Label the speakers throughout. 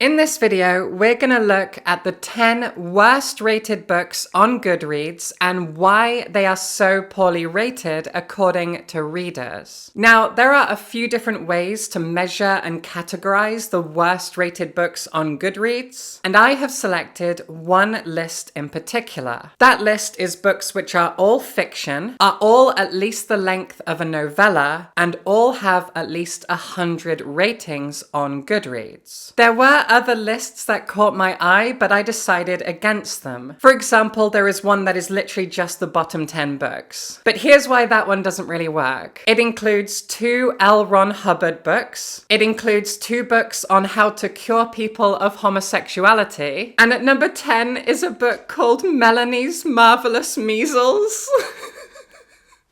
Speaker 1: In this video, we're going to look at the 10 worst rated books on Goodreads and why they are so poorly rated according to readers. Now, there are a few different ways to measure and categorize the worst rated books on Goodreads, and I have selected one list in particular. That list is books which are all fiction, are all at least the length of a novella, and all have at least 100 ratings on Goodreads. There were other lists that caught my eye, but I decided against them. For example, there is one that is literally just the bottom 10 books. But here's why that one doesn't really work. It includes 2 L. Ron Hubbard books. It includes 2 books on how to cure people of homosexuality. And at number 10 is a book called Melanie's Marvelous Measles.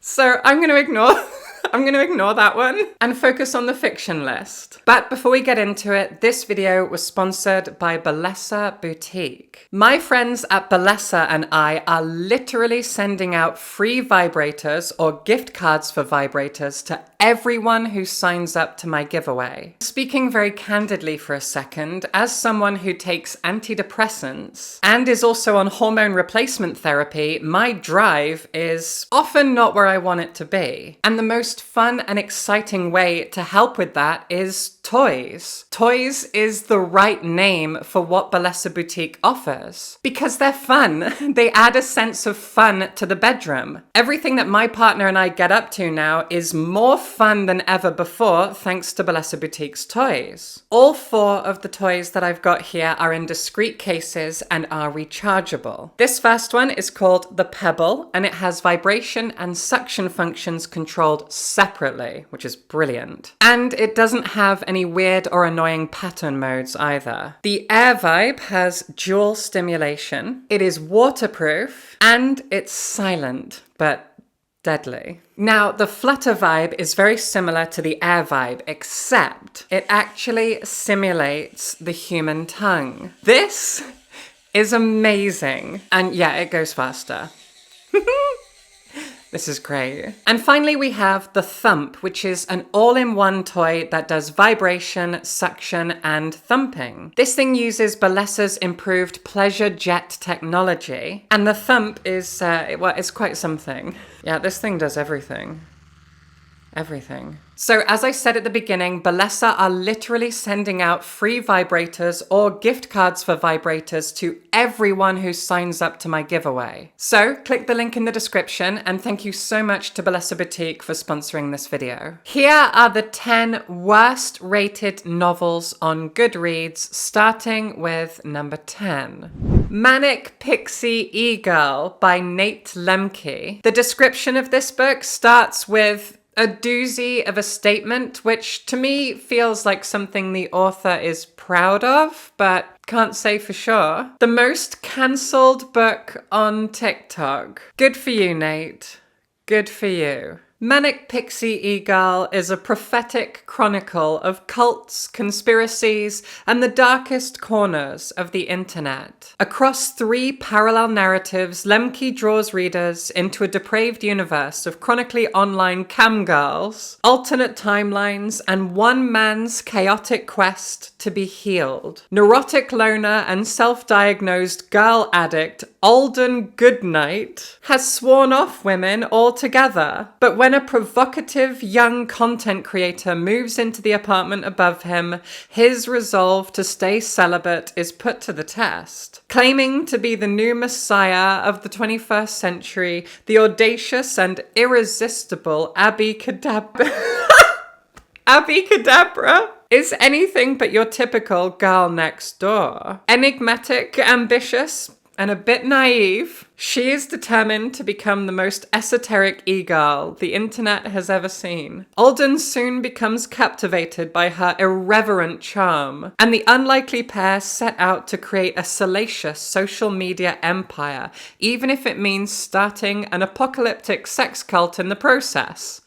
Speaker 1: So I'm going to ignore that one and focus on the fiction list. But before we get into it, this video was sponsored by Bellesa Boutique. My friends at Bellesa and I are literally sending out free vibrators or gift cards for vibrators to everyone who signs up to my giveaway. Speaking very candidly for a second, as someone who takes antidepressants and is also on hormone replacement therapy, my drive is often not where I want it to be. And the most fun and exciting way to help with that is toys. Toys is the right name for what Bellesa Boutique offers because they're fun. They add a sense of fun to the bedroom. Everything that my partner and I get up to now is more fun than ever before thanks to Bellesa Boutique's toys. All 4 of the toys that I've got here are in discreet cases and are rechargeable. This first one is called the Pebble and it has vibration and suction functions controlled separately, which is brilliant. And it doesn't have any weird or annoying pattern modes either. The Air Vibe has dual stimulation, it is waterproof, and it's silent, but deadly. Now, the Flutter Vibe is very similar to the Air Vibe, except it actually simulates the human tongue. This is amazing. And yeah, it goes faster. This is great. And finally, we have the Thump, which is an all-in-one toy that does vibration, suction, and thumping. This thing uses Bellesa's improved Pleasure Jet technology. And the Thump is, well, it's quite something. Yeah, this thing does everything. Everything. So as I said at the beginning, Bellesa are literally sending out free vibrators or gift cards for vibrators to everyone who signs up to my giveaway. So click the link in the description and thank you so much to Bellesa Boutique for sponsoring this video. Here are the 10 worst rated novels on Goodreads, starting with number 10. Manic Pixie E-Girl by Nate Lemke. The description of this book starts with a doozy of a statement, which to me feels like something the author is proud of, but can't say for sure. The most cancelled book on TikTok. Good for you, Nate. Good for you. Manic Pixie E-Girl is a prophetic chronicle of cults, conspiracies, and the darkest corners of the internet. Across 3 parallel narratives, Lemke draws readers into a depraved universe of chronically online cam girls, alternate timelines, and one man's chaotic quest to be healed. Neurotic loner and self-diagnosed girl addict Alden Goodnight has sworn off women altogether, but when a provocative young content creator moves into the apartment above him, his resolve to stay celibate is put to the test. Claiming to be the new messiah of the 21st century, the audacious and irresistible Abby Cadabra is anything but your typical girl next door. Enigmatic, ambitious, and a bit naive, she is determined to become the most esoteric e-girl the internet has ever seen. Alden soon becomes captivated by her irreverent charm, and the unlikely pair set out to create a salacious social media empire, even if it means starting an apocalyptic sex cult in the process.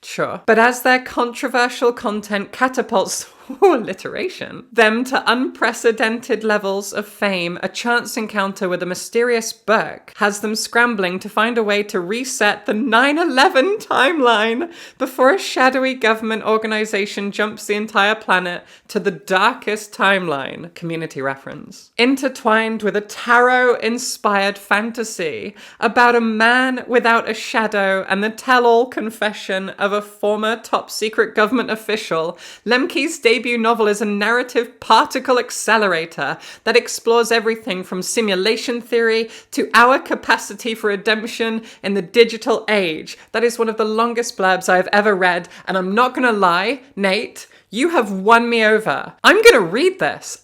Speaker 1: Sure. But as their controversial content catapults... alliteration, them to unprecedented levels of fame, a chance encounter with a mysterious book has them scrambling to find a way to reset the 9/11 timeline before a shadowy government organization jumps the entire planet to the darkest timeline. Community reference. Intertwined with a tarot-inspired fantasy about a man without a shadow and the tell-all confession of a former top-secret government official, Lemke's debut novel is a narrative particle accelerator that explores everything from simulation theory to our capacity for redemption in the digital age. That is one of the longest blurbs I've ever read, and I'm not gonna lie, Nate, you have won me over. I'm gonna read this.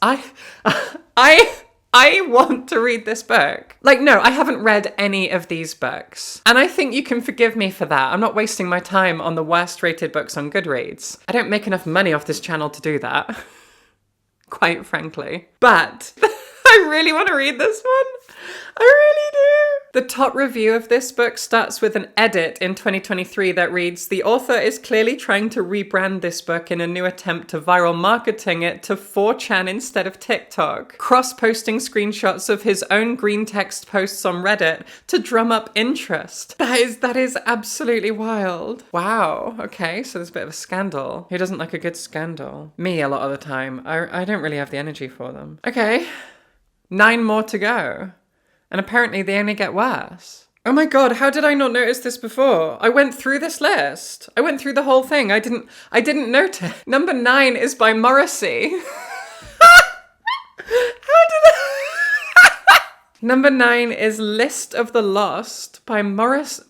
Speaker 1: I want to read this book. Like, no, I haven't read any of these books. And I think you can forgive me for that. I'm not wasting my time on the worst rated books on Goodreads. I don't make enough money off this channel to do that. Quite frankly. But I really want to read this one. I really do. The top review of this book starts with an edit in 2023 that reads, "The author is clearly trying to rebrand this book in a new attempt to viral marketing it to 4chan instead of TikTok, cross-posting screenshots of his own green text posts on Reddit to drum up interest." That is absolutely wild. Wow. Okay, so there's a bit of a scandal. Who doesn't like a good scandal? Me, a lot of the time. I don't really have the energy for them. Okay. 9 more to go. And apparently they only get worse. Oh my god, how did I not notice this before? I went through this list. I went through the whole thing. I didn't notice. Number 9 is by Morrissey. How did I... Number 9 is List of the Lost by Morrissey.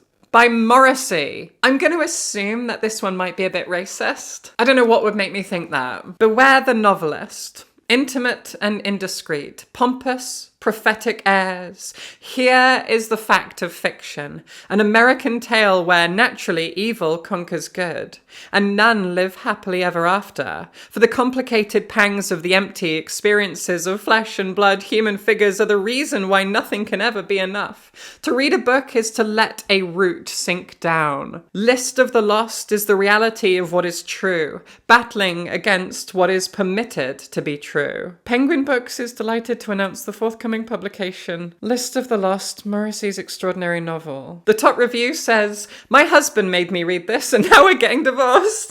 Speaker 1: I'm going to assume that this one might be a bit racist. I don't know what would make me think that. Beware the novelist. Intimate and indiscreet, pompous, prophetic airs. Here is the fact of fiction, an American tale where naturally evil conquers good, and none live happily ever after. For the complicated pangs of the empty experiences of flesh and blood, human figures are the reason why nothing can ever be enough. To read a book is to let a root sink down. List of the Lost is the reality of what is true, battling against what is permitted to be true. Penguin Books is delighted to announce the forthcoming publication, List of the Lost, Morrissey's extraordinary novel. The top review says, "My husband made me read this and now we're getting divorced."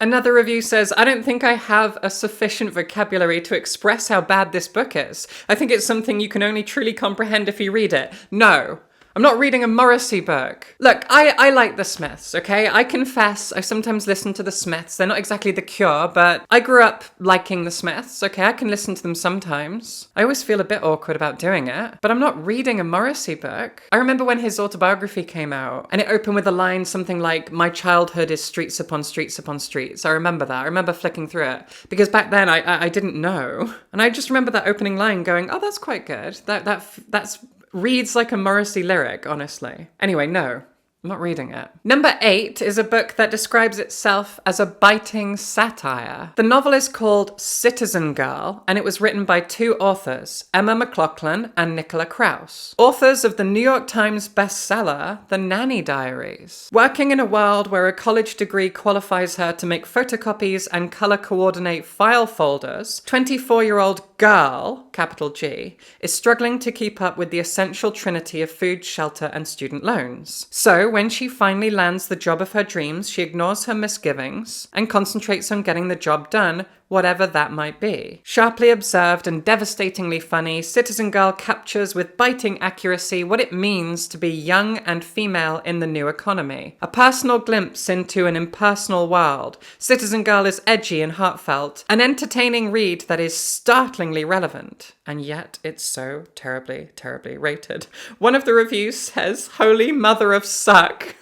Speaker 1: Another review says, "I don't think I have a sufficient vocabulary to express how bad this book is. I think it's something you can only truly comprehend if you read it." No. I'm not reading a Morrissey book. Look, I like the Smiths, okay? I confess, I sometimes listen to the Smiths. They're not exactly the Cure, but I grew up liking the Smiths, okay? I can listen to them sometimes. I always feel a bit awkward about doing it, but I'm not reading a Morrissey book. I remember when his autobiography came out, and it opened with a line something like, "My childhood is streets upon streets upon streets." I remember that. I remember flicking through it, because back then I didn't know. And I just remember that opening line going, oh, that's quite good. That's reads like a Morrissey lyric, honestly. Anyway, no. I'm not reading it. Number 8 is a book that describes itself as a biting satire. The novel is called Citizen Girl, and it was written by 2 authors, Emma McLaughlin and Nicola Kraus, authors of the New York Times bestseller, The Nanny Diaries. Working in a world where a college degree qualifies her to make photocopies and color coordinate file folders, 24-year-old girl, capital G, is struggling to keep up with the essential trinity of food, shelter, and student loans. So, when she finally lands the job of her dreams, she ignores her misgivings and concentrates on getting the job done, whatever that might be. Sharply observed and devastatingly funny, Citizen Girl captures with biting accuracy what it means to be young and female in the new economy. A personal glimpse into an impersonal world, Citizen Girl is edgy and heartfelt, an entertaining read that is startlingly relevant. And yet it's so terribly, terribly rated. One of the reviews says, "Holy mother of suck."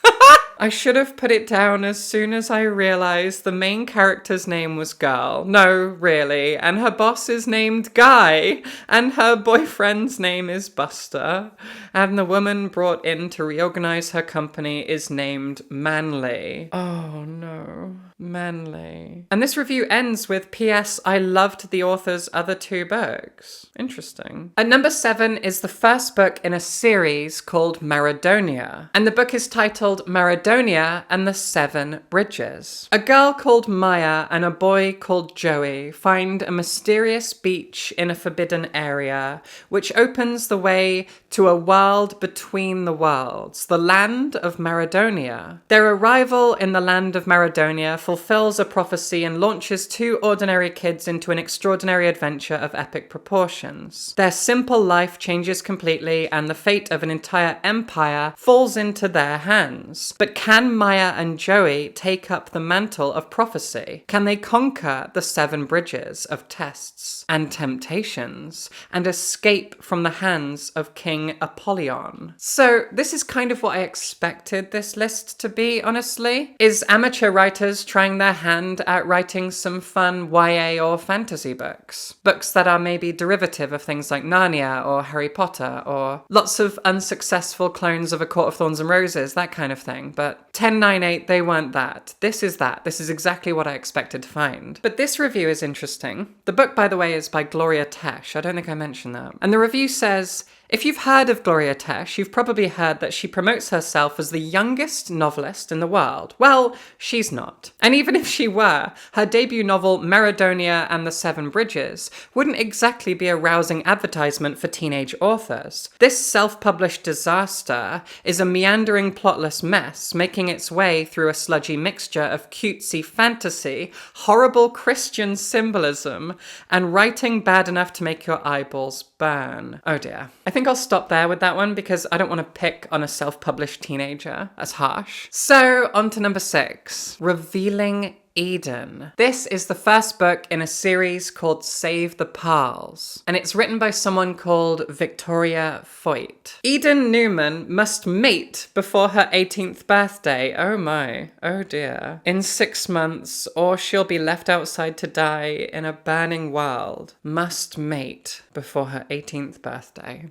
Speaker 1: I should have put it down as soon as I realized the main character's name was Girl. No, really. And her boss is named Guy. And her boyfriend's name is Buster. And the woman brought in to reorganize her company is named Manly. Oh no. Manly. And this review ends with P.S. I loved the author's other 2 books. Interesting. At number 7 is the first book in a series called Maradonia. And the book is titled Maradonia Maradonia and the Seven Bridges. A girl called Maya and a boy called Joey find a mysterious beach in a forbidden area, which opens the way to a world between the worlds, the land of Maradonia. Their arrival in the land of Maradonia fulfills a prophecy and launches two ordinary kids into an extraordinary adventure of epic proportions. Their simple life changes completely, and the fate of an entire empire falls into their hands. But can Maya and Joey take up the mantle of prophecy? Can they conquer the seven bridges of tests and temptations and escape from the hands of King Apollyon? So this is kind of what I expected this list to be, honestly. Is amateur writers trying their hand at writing some fun YA or fantasy books? Books that are maybe derivative of things like Narnia or Harry Potter, or lots of unsuccessful clones of A Court of Thorns and Roses, that kind of thing. But 1098, they weren't that. This is that. This is exactly what I expected to find. But this review is interesting. The book, by the way, is by Gloria Tesh. I don't think I mentioned that. And the review says, if you've heard of Gloria Tesh, you've probably heard that she promotes herself as the youngest novelist in the world. Well, she's not. And even if she were, her debut novel, Maradonia and the Seven Bridges, wouldn't exactly be a rousing advertisement for teenage authors. This self-published disaster is a meandering, plotless mess, making its way through a sludgy mixture of cutesy fantasy, horrible Christian symbolism, and writing bad enough to make your eyeballs burn. Oh dear. I think I'll stop there with that one because I don't want to pick on a self-published teenager. That's harsh. So, on to number 6. Revealing Eden. This is the first book in a series called Save the Pals, and it's written by someone called Victoria Foyt. Eden Newman must mate before her 18th birthday. Oh my, oh dear. In 6 months, or she'll be left outside to die in a burning world. Must mate before her 18th birthday.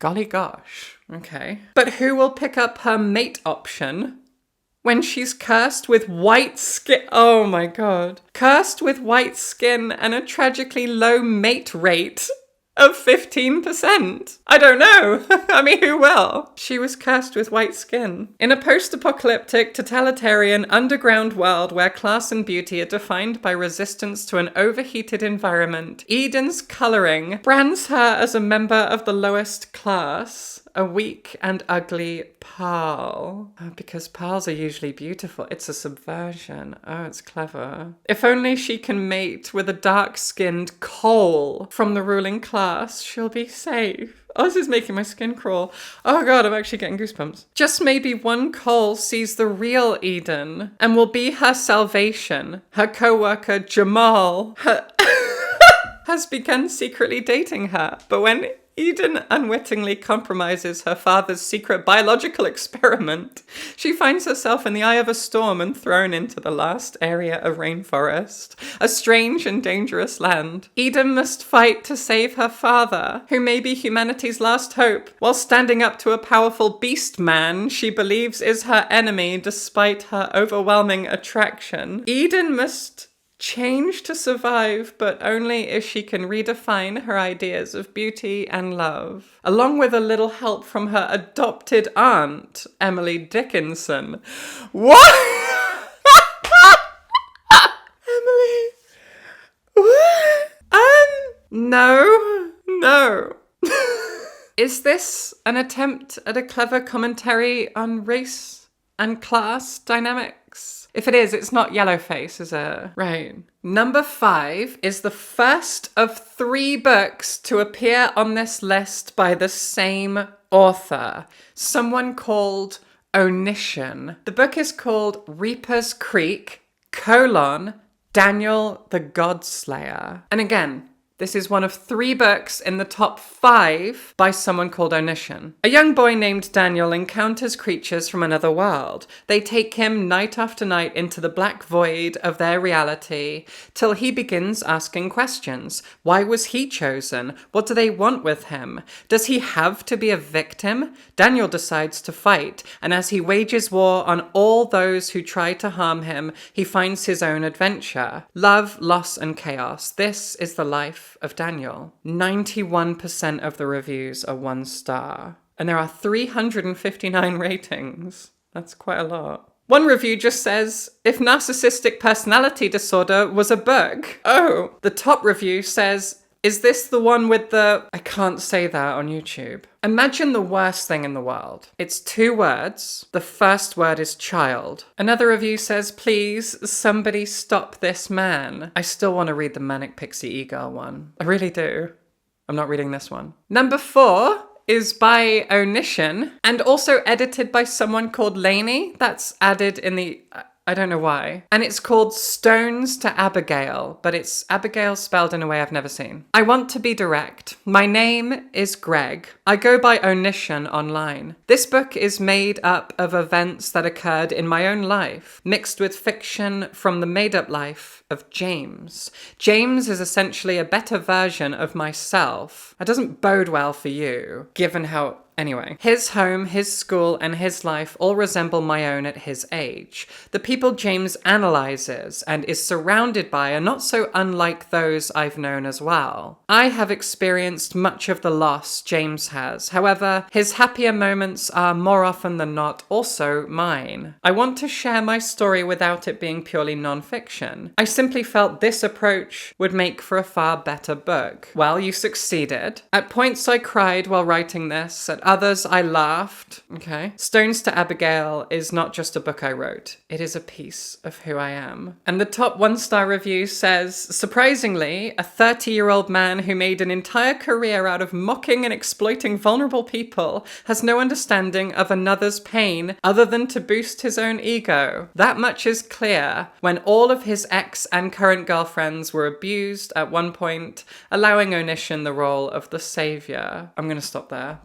Speaker 1: Golly gosh, okay. But who will pick up her mate option when she's cursed with white skin? Oh my god. Cursed with white skin and a tragically low mate rate of 15%. I don't know. I mean, who will? She was cursed with white skin. In a post-apocalyptic, totalitarian, underground world where class and beauty are defined by resistance to an overheated environment, Eden's coloring brands her as a member of the lowest class. A weak and ugly Pearl. Oh, because pearls are usually beautiful. It's a subversion. Oh, it's clever. If only she can mate with a dark-skinned Cole from the ruling class, she'll be safe. Oh, this is making my skin crawl. Oh god, I'm actually getting goosebumps. Just maybe one Cole sees the real Eden and will be her salvation. Her co-worker Jamal has begun secretly dating her, but when Eden unwittingly compromises her father's secret biological experiment, she finds herself in the eye of a storm and thrown into the last area of rainforest, a strange and dangerous land. Eden must fight to save her father, who may be humanity's last hope, while standing up to a powerful beast man she believes is her enemy despite her overwhelming attraction. Eden must change to survive, but only if she can redefine her ideas of beauty and love, along with a little help from her adopted aunt, Emily Dickinson. What? Emily? What? No. Is this an attempt at a clever commentary on race and class dynamics? If it is, it's not Yellowface, is it? Right. Number 5 is the first of 3 books to appear on this list by the same author, someone called Onishan. The book is called Reaper's Creek, Daniel the Godslayer. And again, this is one of 3 books in the top 5 by someone called Onishan. A young boy named Daniel encounters creatures from another world. They take him night after night into the black void of their reality till he begins asking questions. Why was he chosen? What do they want with him? Does he have to be a victim? Daniel decides to fight, and as he wages war on all those who try to harm him, he finds his own adventure. Love, loss, and chaos. This is the life of Daniel. 91% of the reviews are 1 star. And there are 359 ratings. That's quite a lot. One review just says, if narcissistic personality disorder was a book. Oh, the top review says, is this the one with the... I can't say that on YouTube. Imagine the worst thing in the world. It's 2 words. The first word is child. Another review says, please, somebody stop this man. I still want to read the Manic Pixie E-Girl one. I really do. I'm not reading this one. Number 4 is by Onishin and also edited by someone called Lainey. That's added in the... I don't know why. And it's called Stones to Abigail, but it's Abigail spelled in a way I've never seen. I want to be direct. My name is Greg. I go by Onishin online. This book is made up of events that occurred in my own life, mixed with fiction from the made-up life of James. James is essentially a better version of myself. That doesn't bode well for you, given how... Anyway, his home, his school, and his life all resemble my own at his age. The people James analyzes and is surrounded by are not so unlike those I've known as well. I have experienced much of the loss James has. However, his happier moments are more often than not also mine. I want to share my story without it being purely non-fiction. I simply felt this approach would make for a far better book. Well, you succeeded. At points I cried while writing this. At others, I laughed. Okay. Stones to Abigail is not just a book I wrote. It is a piece of who I am. And the top 1-star review says, surprisingly, a 30-year-old man who made an entire career out of mocking and exploiting vulnerable people has no understanding of another's pain other than to boost his own ego. That much is clear when all of his ex and current girlfriends were abused at one point, allowing Onishin the role of the savior. I'm going to stop there.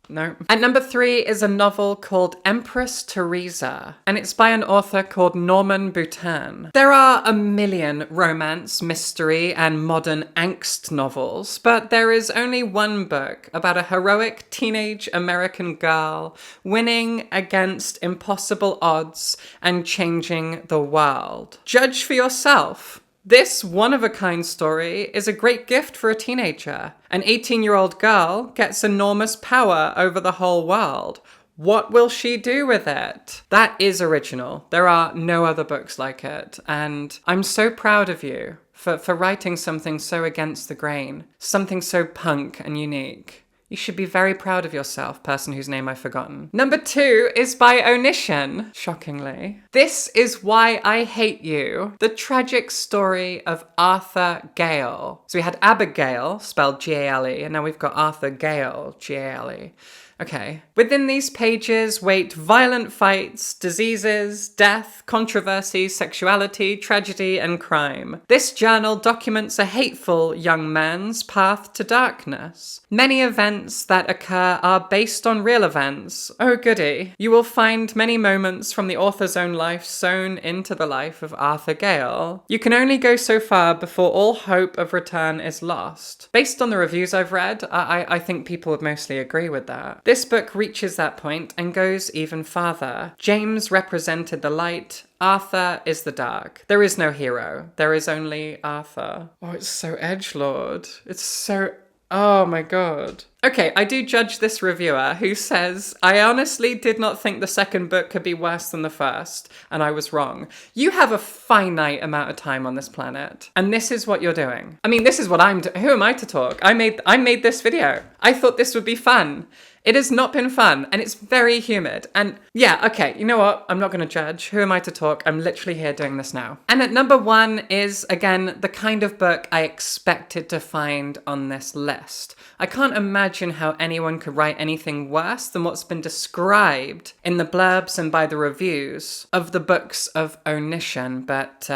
Speaker 1: No. At number 3 is a novel called Empress Teresa, and it's by an author called Norman Boutin. There are a million romance, mystery, and modern angst novels, but there is only one book about a heroic teenage American girl winning against impossible odds and changing the world. Judge for yourself. This one-of-a-kind story is a great gift for a teenager. An 18-year-old girl gets enormous power over the whole world. What will she do with it? That is original. There are no other books like it. And I'm so proud of you for writing something so against the grain, something so punk and unique. You should be very proud of yourself, person whose name I've forgotten. Number 2 is by Onishin, shockingly. This is Why I Hate You, the tragic story of Arthur Gale. So we had Abigail, spelled G-A-L-E, and now we've got Arthur Gale, G-A-L-E. Okay. Within these pages wait violent fights, diseases, death, controversy, sexuality, tragedy, and crime. This journal documents a hateful young man's path to darkness. Many events that occur are based on real events. Oh goody. You will find many moments from the author's own life sewn into the life of Arthur Gale. You can only go so far before all hope of return is lost. Based on the reviews I've read, I think people would mostly agree with that. This book reaches that point and goes even farther. James represented the light. Arthur is the dark. There is no hero. There is only Arthur. Oh, it's so edgelord. It's so... Oh my god. Okay, I do judge this reviewer who says, I honestly did not think the second book could be worse than the first, and I was wrong. You have a finite amount of time on this planet, and this is what you're doing. I mean, this is what I'm doing. Who am I to talk? I made this video. I thought this would be fun. It has not been fun, and it's very humid. And yeah, okay, you know what? I'm not going to judge. Who am I to talk? I'm literally here doing this now. And at number 1 is, again, the kind of book I expected to find on this list. I can't imagine how anyone could write anything worse than what's been described in the blurbs and by the reviews of the books of Onishin, but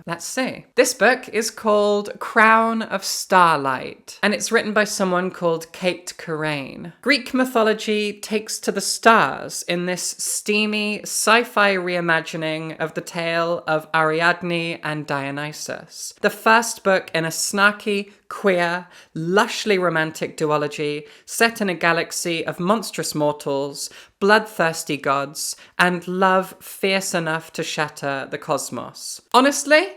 Speaker 1: let's see. This book is called Crown of Starlight, and it's written by someone called Kate Corain. Greek mythology takes to the stars in this steamy sci-fi reimagining of the tale of Ariadne and Dionysus. The first book in a snarky, queer, lushly romantic duology set in a galaxy of monstrous mortals, bloodthirsty gods, and love fierce enough to shatter the cosmos. Honestly,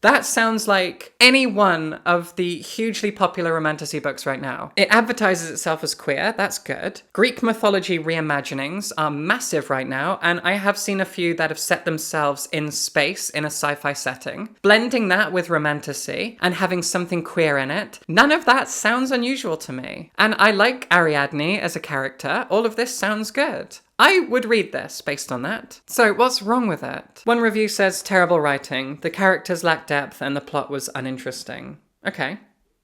Speaker 1: That sounds like any one of the hugely popular romantasy books right now. It advertises itself as queer, that's good. Greek mythology reimaginings are massive right now, and I have seen a few that have set themselves in space in a sci-fi setting. Blending that with romantasy and having something queer in it, none of that sounds unusual to me. And I like Ariadne as a character. All of this sounds good. I would read this based on that. So what's wrong with it? One review says terrible writing, the characters lack depth, and the plot was uninteresting. Okay,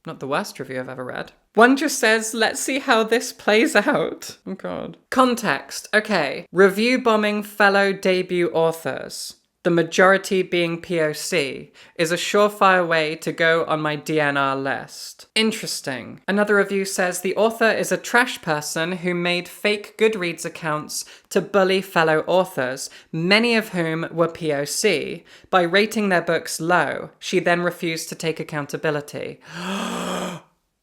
Speaker 1: not the worst review I've ever read. One just says, let's see how this plays out. Oh god. Context. Okay. Review bombing fellow debut authors, the majority being POC, is a surefire way to go on my DNR list. Interesting. Another review says the author is a trash person who made fake Goodreads accounts to bully fellow authors, many of whom were POC. By rating their books low, she then refused to take accountability.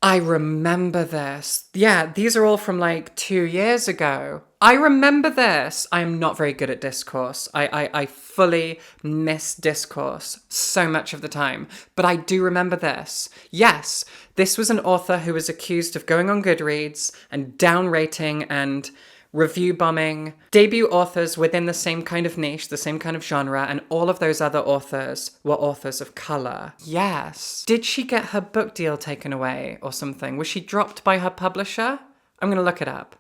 Speaker 1: I remember this. Yeah, these are all from like 2 years ago. I remember this. I am not very good at discourse. I fully miss discourse so much of the time. But I do remember this. Yes, this was an author who was accused of going on Goodreads and downrating and review bombing debut authors within the same kind of niche, the same kind of genre, and all of those other authors were authors of color. Yes. Did she get her book deal taken away or something? Was she dropped by her publisher? I'm gonna look it up.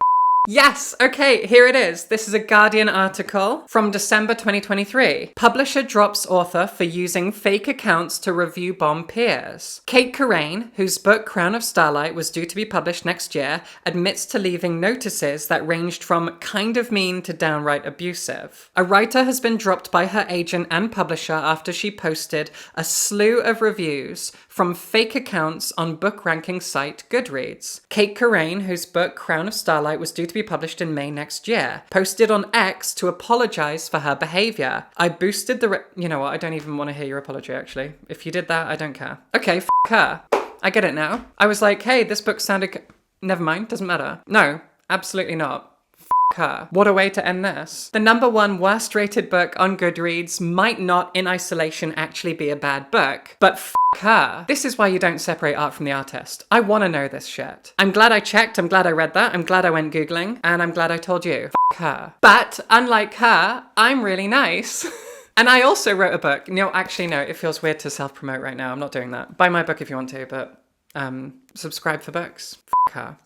Speaker 1: Yes, okay, here it is. This is a Guardian article from December 2023. Publisher drops author for using fake accounts to review bomb peers. Kate Corain, whose book Crown of Starlight was due to be published next year, admits to leaving notices that ranged from kind of mean to downright abusive. A writer has been dropped by her agent and publisher after she posted a slew of reviews from fake accounts on book ranking site Goodreads. Kate Corain, whose book Crown of Starlight was due to be published in May next year, posted on X to apologize for her behavior. I boosted the you know what, I don't even want to hear your apology actually. If you did that, I don't care. Okay, f her. I get it now. I was like, hey, this book sounded... Never mind, doesn't matter. No, absolutely not. Her. What a way to end this. The #1 worst rated book on Goodreads might not in isolation actually be a bad book, but f her. This is why you don't separate art from the artist. I want to know this shit. I'm glad I checked, I'm glad I read that, I'm glad I went Googling, and I'm glad I told you. F her. But unlike her, I'm really nice. And I also wrote a book. No, actually no, it feels weird to self-promote right now. I'm not doing that. Buy my book if you want to, but subscribe for books. F her.